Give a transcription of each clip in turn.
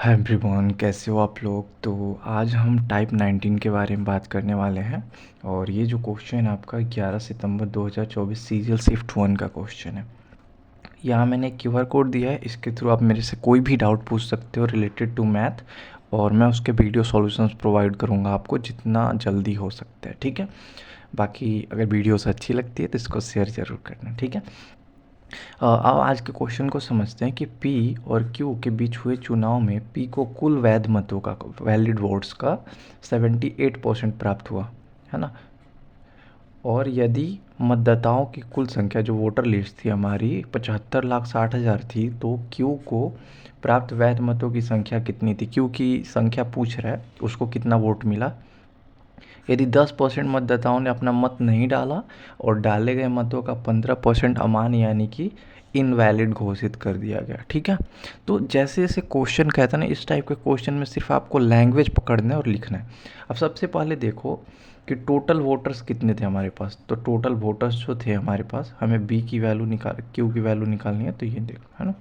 Hi everyone, कैसे हो आप लोग। तो आज हम टाइप 19 के बारे में बात करने वाले हैं। और ये जो क्वेश्चन है आपका 11 सितंबर 2024 सीरियल शिफ्ट 1 का क्वेश्चन है। यहाँ मैंने एक क्यूआर कोड दिया है, इसके थ्रू आप मेरे से कोई भी डाउट पूछ सकते हो रिलेटेड टू मैथ, और मैं उसके वीडियो सॉल्यूशंस प्रोवाइड करूँगा आपको जितना जल्दी हो सकता है। ठीक है। बाकी अगर वीडियोस अच्छी लगती है तो इसको शेयर ज़रूर करना। ठीक है। अब आज के क्वेश्चन को समझते हैं कि P और Q के बीच हुए चुनाव में P को कुल वैध मतों का, वैलिड वोट्स का 78% प्राप्त हुआ, है ना। और यदि मतदाताओं की कुल संख्या, जो वोटर लिस्ट थी हमारी 75,60,000 थी, तो Q को प्राप्त वैध मतों की संख्या कितनी थी। Q की संख्या पूछ रहा है, उसको कितना वोट मिला। यदि 10% मतदाताओं ने अपना मत नहीं डाला और डाले गए मतों का 15% अमान्य यानी कि इनवैलिड घोषित कर दिया गया। ठीक है। तो जैसे जैसे क्वेश्चन कहता है ना, इस टाइप के क्वेश्चन में सिर्फ आपको लैंग्वेज पकड़ना है और लिखना है। अब सबसे पहले देखो कि टोटल वोटर्स कितने थे हमारे पास। तो टोटल वोटर्स जो थे हमारे पास, हमें बी की वैल्यू क्यू की वैल्यू निकालनी है। तो ये देखो, है ना,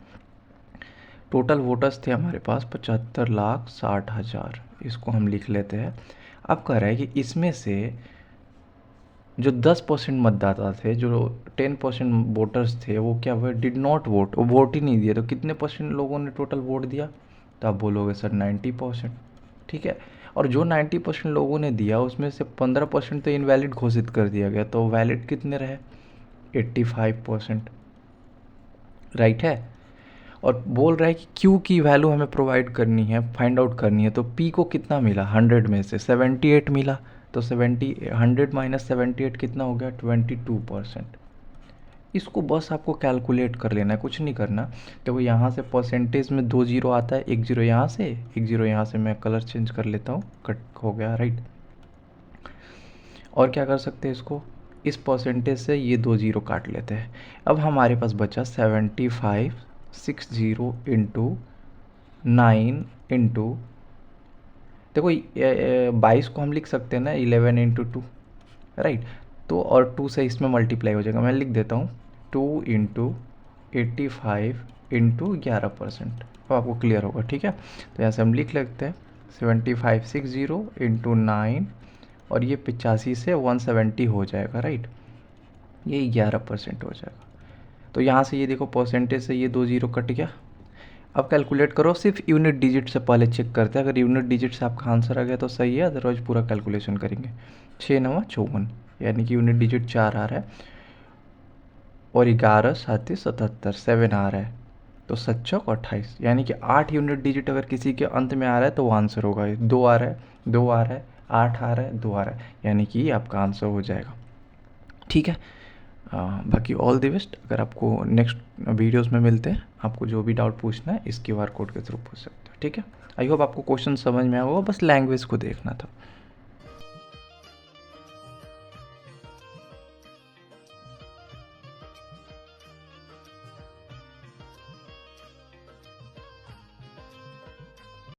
टोटल वोटर्स थे हमारे पास 75,60,000। इसको हम लिख लेते हैं। अब कह रहा है कि इसमें से जो 10% मतदाता थे, जो 10% वोटर्स थे, वो क्या हुए, डिड नॉट वोट, वो वोट ही नहीं दिया। तो कितने परसेंट लोगों ने टोटल वोट दिया। तो आप बोलोगे सर 90%। ठीक है। और जो 90% लोगों ने दिया उसमें से 15% तो इनवैलिड घोषित कर दिया गया। तो वैलिड कितने रहे, 85%। राइट है। और बोल रहा है कि क्यू की वैल्यू हमें प्रोवाइड करनी है, फाइंड आउट करनी है। तो पी को कितना मिला, 100 में से 78 मिला। तो 100 माइनस 78 कितना हो गया, 22%। इसको बस आपको कैलकुलेट कर लेना है, कुछ नहीं करना। देखो यहाँ से परसेंटेज में 2 जीरो आता है, एक जीरो यहाँ से, एक जीरो यहाँ से। मैं कलर चेंज कर लेता हूँ, कट हो गया, राइट। और क्या कर सकते हैं इसको, इस परसेंटेज से ये 2 जीरो काट लेते हैं। अब हमारे पास बचा 7560 इंटू 9 इंटू, देखो 22 को हम लिख सकते हैं ना 11 इंटू 2, राइट। तो और 2 से इसमें मल्टीप्लाई हो जाएगा, मैं लिख देता हूँ 2 इंटू 85 इंटू 11%। अब आपको क्लियर होगा। ठीक है। तो यहाँ से हम लिख लेते हैं 7560 इंटू 9, और ये 85 से 170 हो जाएगा, राइट। ये 11% हो जाएगा। तो यहाँ से ये देखो परसेंटेज से ये 2 जीरो कट गया। अब कैलकुलेट करो, सिर्फ यूनिट डिजिट से पहले चेक करते हैं। अगर यूनिट डिजिट से आपका आंसर आ गया तो सही है, अदरवाइज पूरा कैलकुलेशन करेंगे। 6 9 54, यानी कि यूनिट डिजिट 4 आ रहा है, और 11 7 77 7 आ रहा है। तो 7 चौक 28, यानी कि 8 यूनिट डिजिट अगर किसी के अंत में आ रहा है तो वो आंसर होगा। 2 आ रहा है, 2 आ रहा है, 8 आ रहा है, 2 आ रहा है, यानी कि आपका आंसर हो जाएगा। ठीक है। बाकी ऑल द बेस्ट। अगर आपको नेक्स्ट वीडियोस में मिलते हैं, आपको जो भी डाउट पूछना है इस क्यूआर कोड के थ्रू पूछ सकते हो। ठीक है। आई होप आपको क्वेश्चन समझ में आया होगा, बस लैंग्वेज को देखना था।